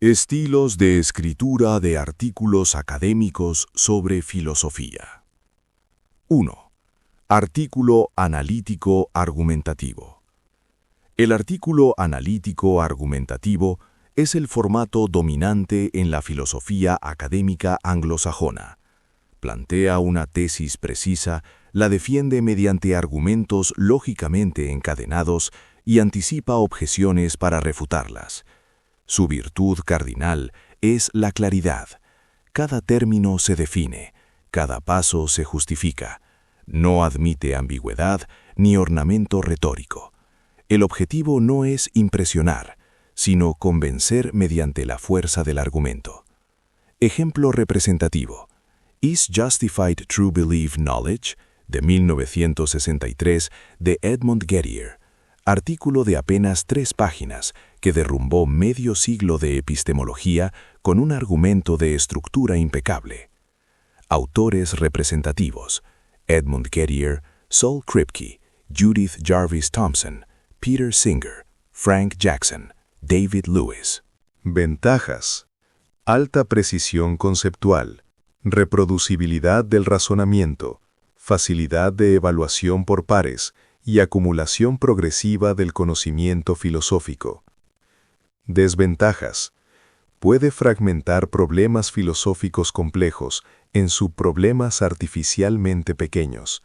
Estilos de escritura de artículos académicos sobre filosofía. 1. Artículo analítico-argumentativo. El artículo analítico-argumentativo es el formato dominante en la filosofía académica anglosajona. Plantea una tesis precisa, la defiende mediante argumentos lógicamente encadenados y anticipa objeciones para refutarlas. Su virtud cardinal es la claridad. Cada término se define, cada paso se justifica. No admite ambigüedad ni ornamento retórico. El objetivo no es impresionar, sino convencer mediante la fuerza del argumento. Ejemplo representativo. Is Justified True Belief Knowledge? De 1963, de Edmund Gettier. Artículo de apenas 3 páginas que derrumbó medio siglo de epistemología con un argumento de estructura impecable. Autores representativos: Edmund Gettier, Saul Kripke, Judith Jarvis Thomson, Peter Singer, Frank Jackson, David Lewis. Ventajas: alta precisión conceptual, reproducibilidad del razonamiento, facilidad de evaluación por pares y acumulación progresiva del conocimiento filosófico. Desventajas: puede fragmentar problemas filosóficos complejos en subproblemas artificialmente pequeños.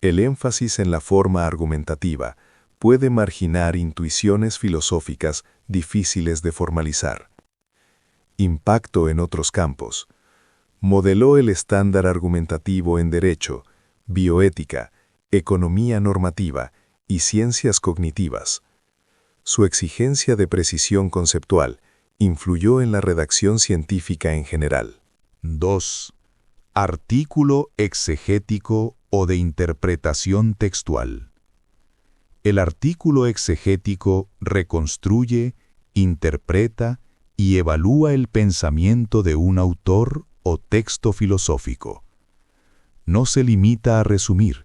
El énfasis en la forma argumentativa puede marginar intuiciones filosóficas difíciles de formalizar. Impacto en otros campos. Modeló el estándar argumentativo en derecho, bioética, economía normativa y ciencias cognitivas. Su exigencia de precisión conceptual influyó en la redacción científica en general. 2. Artículo exegético o de interpretación textual. El artículo exegético reconstruye, interpreta y evalúa el pensamiento de un autor o texto filosófico. No se limita a resumir.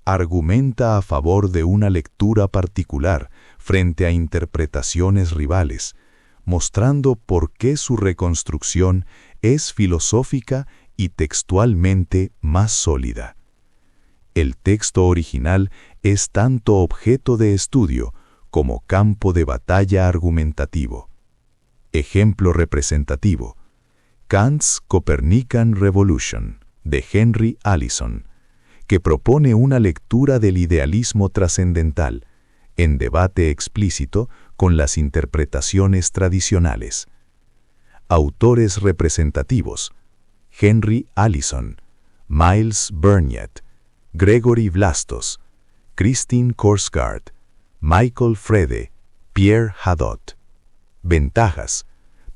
Argumenta a favor de una lectura particular frente a interpretaciones rivales, mostrando por qué su reconstrucción es filosófica y textualmente más sólida. El texto original es tanto objeto de estudio como campo de batalla argumentativo. Ejemplo representativo: Kant's Copernican Revolution, de Henry Allison, que propone una lectura del idealismo trascendental, en debate explícito con las interpretaciones tradicionales. Autores representativos: Henry Allison, Miles Burnett, Gregory Vlastos, Christine Korsgaard, Michael Frede, Pierre Hadot. Ventajas: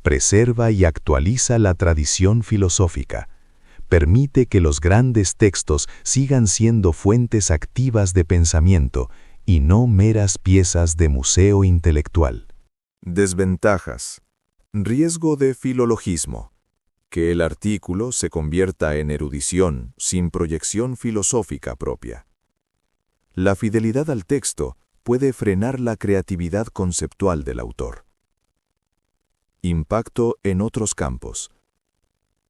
preserva y actualiza la tradición filosófica. Permite que los grandes textos sigan siendo fuentes activas de pensamiento y no meras piezas de museo intelectual. Desventajas: riesgo de filologismo. Que el artículo se convierta en erudición sin proyección filosófica propia. La fidelidad al texto puede frenar la creatividad conceptual del autor. Impacto en otros campos.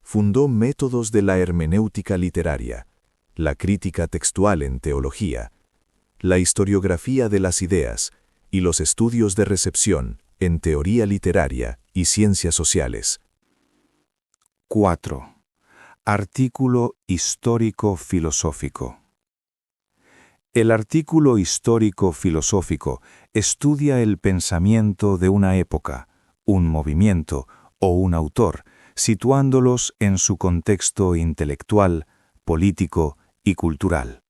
Fundó métodos de la hermenéutica literaria, la crítica textual en teología, la historiografía de las ideas y los estudios de recepción en teoría literaria y ciencias sociales. 4. Artículo histórico-filosófico. El artículo histórico-filosófico estudia el pensamiento de una época, un movimiento o un autor, situándolos en su contexto intelectual, político y cultural.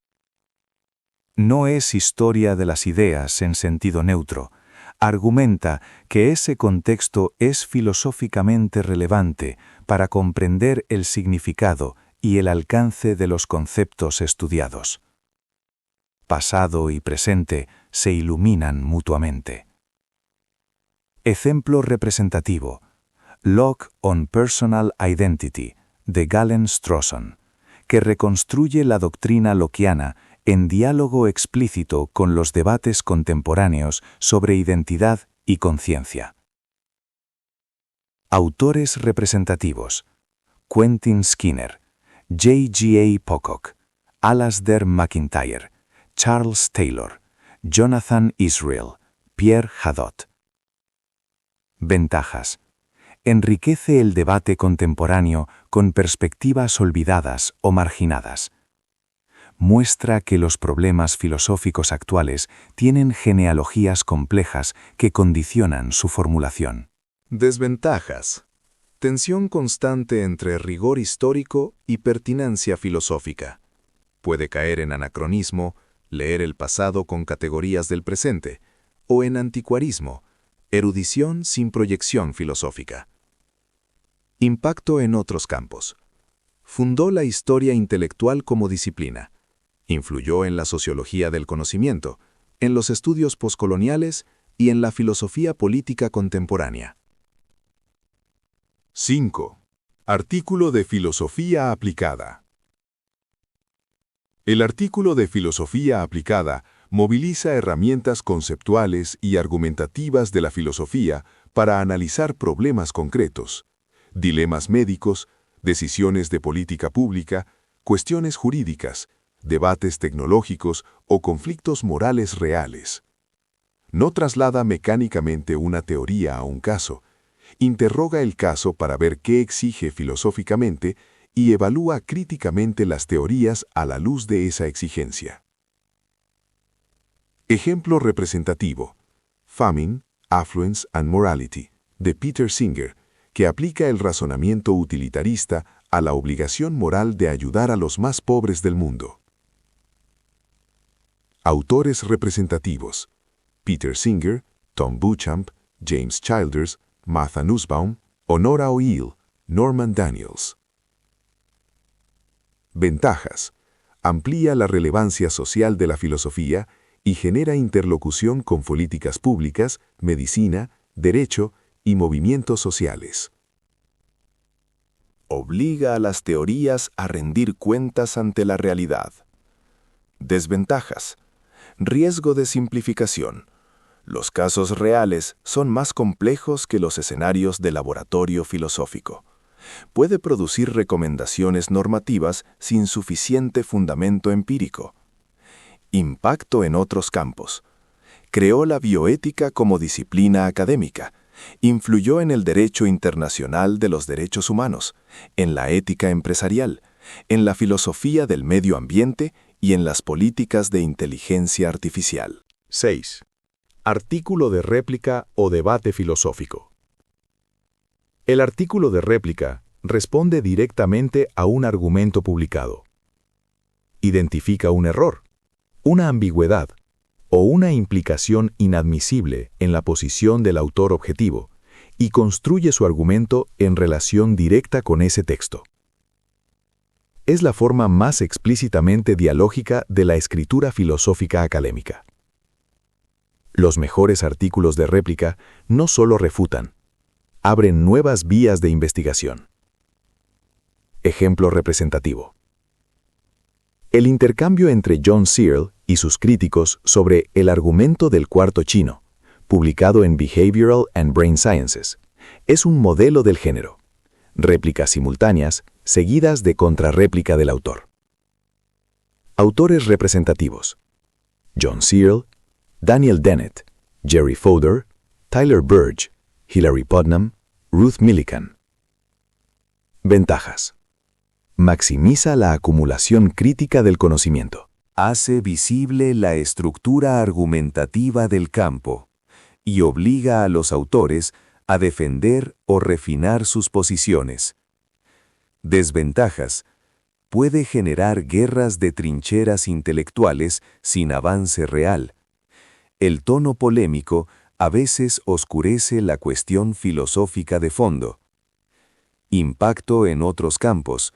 No es historia de las ideas en sentido neutro. Argumenta que ese contexto es filosóficamente relevante para comprender el significado y el alcance de los conceptos estudiados. Pasado y presente se iluminan mutuamente. Ejemplo representativo: Locke on Personal Identity, de Galen Strawson, que reconstruye la doctrina lockeana en diálogo explícito con los debates contemporáneos sobre identidad y conciencia. Autores representativos: Quentin Skinner, J.G.A. Pocock, Alasdair MacIntyre, Charles Taylor, Jonathan Israel, Pierre Hadot. Ventajas. Enriquece el debate contemporáneo con perspectivas olvidadas o marginadas. Muestra que los problemas filosóficos actuales tienen genealogías complejas que condicionan su formulación. Desventajas. Tensión constante entre rigor histórico y pertinencia filosófica. Puede caer en anacronismo, leer el pasado con categorías del presente, o en anticuarismo, erudición sin proyección filosófica. Impacto en otros campos. Fundó la historia intelectual como disciplina. Influyó en la sociología del conocimiento, en los estudios poscoloniales y en la filosofía política contemporánea. 5. Artículo de filosofía aplicada. El artículo de filosofía aplicada moviliza herramientas conceptuales y argumentativas de la filosofía para analizar problemas concretos, dilemas médicos, decisiones de política pública, cuestiones jurídicas, debates tecnológicos o conflictos morales reales. No traslada mecánicamente una teoría a un caso, interroga el caso para ver qué exige filosóficamente y evalúa críticamente las teorías a la luz de esa exigencia. Ejemplo representativo: Famine, Affluence and Morality, de Peter Singer, que aplica el razonamiento utilitarista a la obligación moral de ayudar a los más pobres del mundo. Autores representativos: Peter Singer, Tom Beauchamp, James Childers, Martha Nussbaum, Honora O'Neill, Norman Daniels. Ventajas. Amplía la relevancia social de la filosofía y genera interlocución con políticas públicas, medicina, derecho y movimientos sociales. Obliga a las teorías a rendir cuentas ante la realidad. Desventajas. Riesgo de simplificación. Los casos reales son más complejos que los escenarios de laboratorio filosófico. Puede producir recomendaciones normativas sin suficiente fundamento empírico. Impacto en otros campos. Creó la bioética como disciplina académica. Influyó en el derecho internacional de los derechos humanos, en la ética empresarial, en la filosofía del medio ambiente y en las políticas de inteligencia artificial. 6. Artículo de réplica o debate filosófico. El artículo de réplica responde directamente a un argumento publicado. Identifica un error, una ambigüedad o una implicación inadmisible en la posición del autor objetivo y construye su argumento en relación directa con ese texto. Es la forma más explícitamente dialógica de la escritura filosófica académica. Los mejores artículos de réplica no solo refutan, abren nuevas vías de investigación. Ejemplo representativo. El intercambio entre John Searle y sus críticos sobre el argumento del cuarto chino, publicado en Behavioral and Brain Sciences, es un modelo del género. Réplicas simultáneas, seguidas de contrarréplica del autor. Autores representativos: John Searle, Daniel Dennett, Jerry Fodor, Tyler Burge, Hilary Putnam, Ruth Millikan. Ventajas. Maximiza la acumulación crítica del conocimiento. Hace visible la estructura argumentativa del campo y obliga a los autores a defender o refinar sus posiciones. Desventajas. Puede generar guerras de trincheras intelectuales sin avance real. El tono polémico a veces oscurece la cuestión filosófica de fondo. Impacto en otros campos.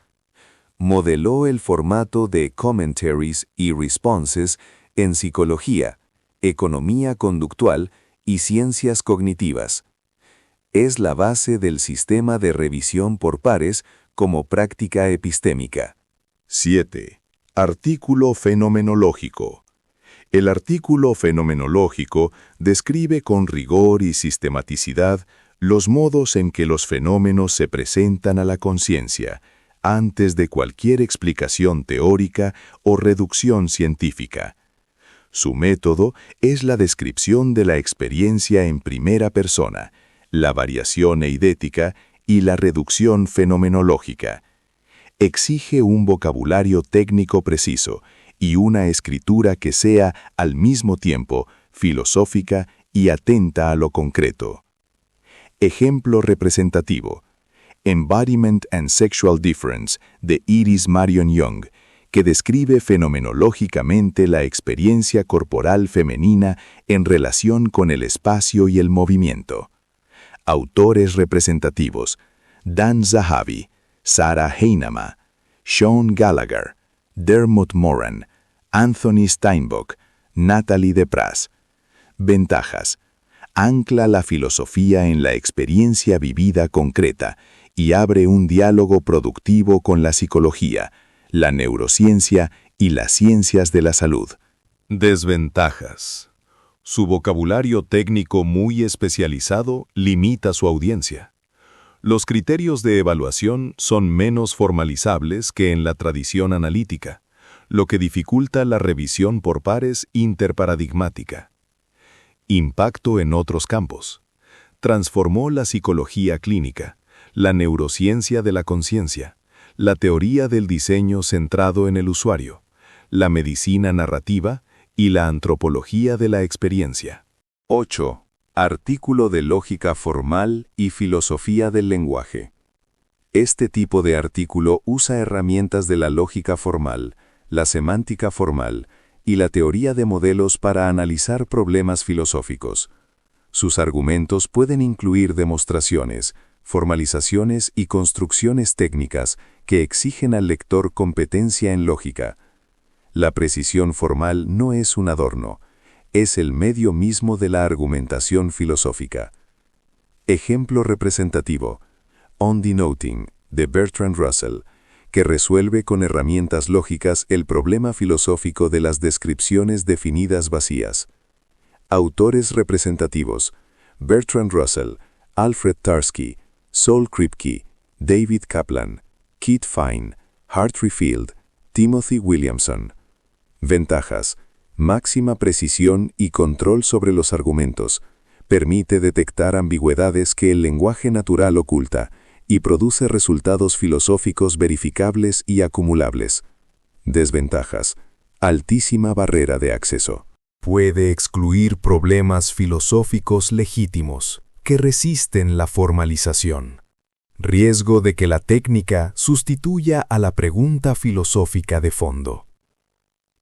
Modeló el formato de commentaries y responses en psicología, economía conductual y ciencias cognitivas. Es la base del sistema de revisión por pares como práctica epistémica. 7. Artículo fenomenológico. El artículo fenomenológico describe con rigor y sistematicidad Los modos en que los fenómenos se presentan a la conciencia, antes de cualquier explicación teórica o reducción científica. Su método es la descripción de la experiencia en primera persona, la variación eidética y la reducción fenomenológica. Exige un vocabulario técnico preciso y una escritura que sea, al mismo tiempo, filosófica y atenta a lo concreto. Ejemplo representativo: Embodiment and Sexual Difference, de Iris Marion Young, que describe fenomenológicamente la experiencia corporal femenina en relación con el espacio y el movimiento. Autores representativos: Dan Zahavi, Sarah Heinemann, Sean Gallagher, Dermot Moran, Anthony Steinbock, Natalie Depras. Ventajas: ancla la filosofía en la experiencia vivida concreta y abre un diálogo productivo con la psicología, la neurociencia y las ciencias de la salud. Desventajas: su vocabulario técnico muy especializado limita su audiencia. Los criterios de evaluación son menos formalizables que en la tradición analítica, lo que dificulta la revisión por pares interparadigmática. Impacto en otros campos. Transformó la psicología clínica, la neurociencia de la conciencia, la teoría del diseño centrado en el usuario, la medicina narrativa y la antropología de la experiencia. 8. Artículo de lógica formal y filosofía del lenguaje. Este tipo de artículo usa herramientas de la lógica formal, la semántica formal y la teoría de modelos para analizar problemas filosóficos. Sus argumentos pueden incluir demostraciones, formalizaciones y construcciones técnicas que exigen al lector competencia en lógica. La precisión formal no es un adorno, es el medio mismo de la argumentación filosófica. Ejemplo representativo: On Denoting, de Bertrand Russell, que resuelve con herramientas lógicas el problema filosófico de las descripciones definidas vacías. Autores representativos: Bertrand Russell, Alfred Tarski, Saul Kripke, David Kaplan, Keith Fine, Hartree Field, Timothy Williamson. Ventajas: máxima precisión y control sobre los argumentos. Permite detectar ambigüedades que el lenguaje natural oculta y produce resultados filosóficos verificables y acumulables. Desventajas: altísima barrera de acceso. Puede excluir problemas filosóficos legítimos que resisten la formalización. Riesgo de que la técnica sustituya a la pregunta filosófica de fondo.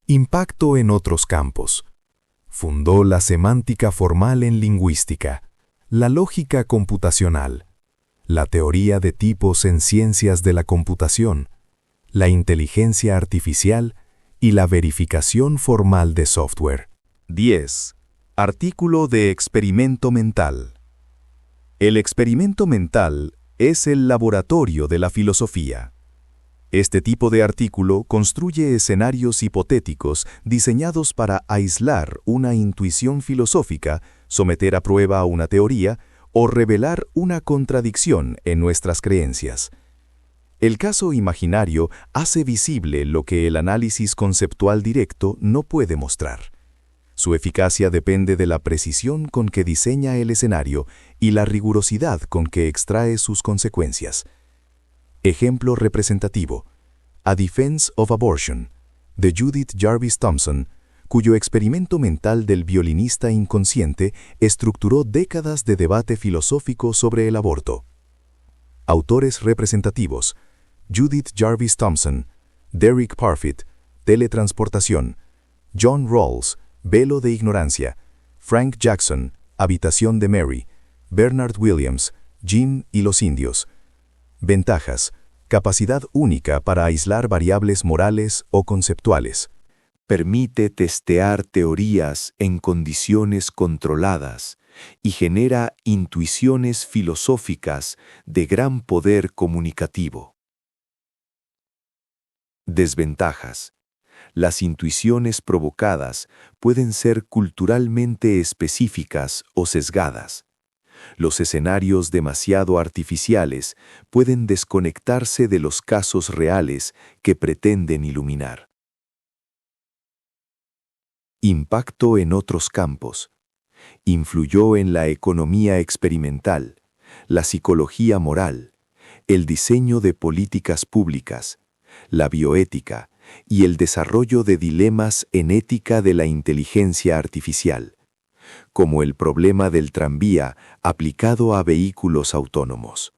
Impacto en otros campos. Fundó la semántica formal en lingüística, la lógica computacional, la teoría de tipos en ciencias de la computación, la inteligencia artificial y la verificación formal de software. 10. Artículo de experimento mental. El experimento mental es el laboratorio de la filosofía. Este tipo de artículo construye escenarios hipotéticos diseñados para aislar una intuición filosófica, someter a prueba una teoría o revelar una contradicción en nuestras creencias. El caso imaginario hace visible lo que el análisis conceptual directo no puede mostrar. Su eficacia depende de la precisión con que diseña el escenario y la rigurosidad con que extrae sus consecuencias. Ejemplo representativo: A Defense of Abortion, de Judith Jarvis Thomson, cuyo experimento mental del violinista inconsciente estructuró décadas de debate filosófico sobre el aborto. Autores representativos: Judith Jarvis Thomson, Derek Parfit, Teletransportación, John Rawls, Velo de Ignorancia, Frank Jackson, Habitación de Mary, Bernard Williams, Jim y los indios. Ventajas: capacidad única para aislar variables morales o conceptuales. Permite testear teorías en condiciones controladas y genera intuiciones filosóficas de gran poder comunicativo. Desventajas: las intuiciones provocadas pueden ser culturalmente específicas o sesgadas. Los escenarios demasiado artificiales pueden desconectarse de los casos reales que pretenden iluminar. Impacto en otros campos. Influyó en la economía experimental, la psicología moral, el diseño de políticas públicas, la bioética y el desarrollo de dilemas en ética de la inteligencia artificial, como el problema del tranvía aplicado a vehículos autónomos.